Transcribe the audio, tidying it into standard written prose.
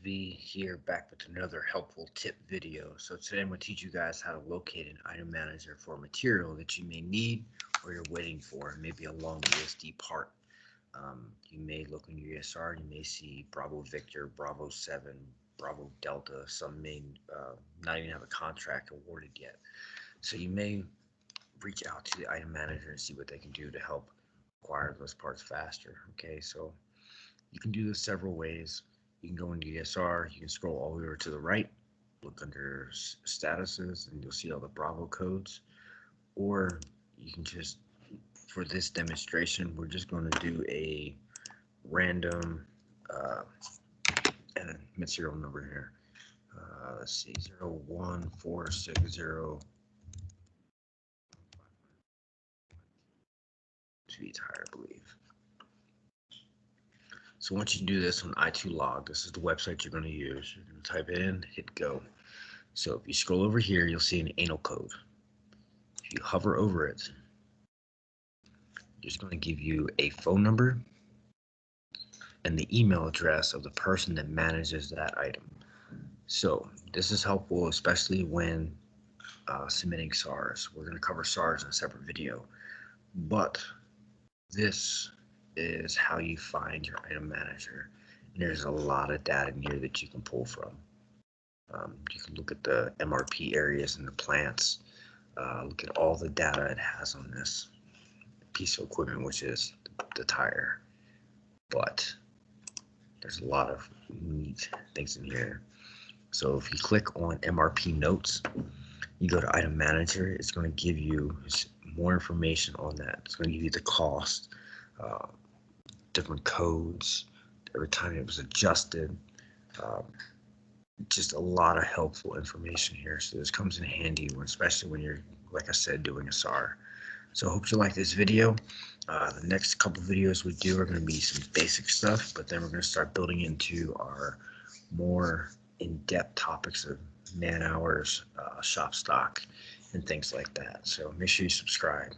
V here, back with another helpful tip video. So today I'm going to teach you guys how to locate an item manager for a material that you may need or you're waiting for, maybe a long ESD part. You may look in your ESR, you may see Bravo Victor, Bravo 7, Bravo Delta. Some may not even have a contract awarded yet. So you may reach out to the item manager and see what they can do to help acquire those parts faster. Okay, so you can do this several ways. You can go into ESR, you can scroll all the way over to the right, look under statuses, and you'll see all the Bravo codes. Or you can just, for this demonstration, we're just going to do a random and a material number here. Let's see, 01460. Should be higher, I believe. So once you do this on i2log, this is the website you're going to use. You're going to type it in, hit go. So if you scroll over here, you'll see an anal code. If you hover over it, it's going to give you a phone number and the email address of the person that manages that item. So this is helpful, especially when submitting SARs. We're going to cover SARs in a separate video, but this is how you find your item manager. And there's a lot of data in here that you can pull from. You can look at the MRP areas and the plants, look at all the data it has on this piece of equipment, which is the tire. But there's a lot of neat things in here. So if you click on MRP notes, you go to item manager, it's going to give you more information on that. It's going to give you the cost, different codes, every time it was adjusted, just a lot of helpful information here. So this comes in handy, especially when you're, like I said, doing a SAR. So I hope you like this video. The next couple videos we do are going to be some basic stuff, but then we're going to start building into our more in-depth topics of man hours, shop stock, and things like that. So make sure you subscribe.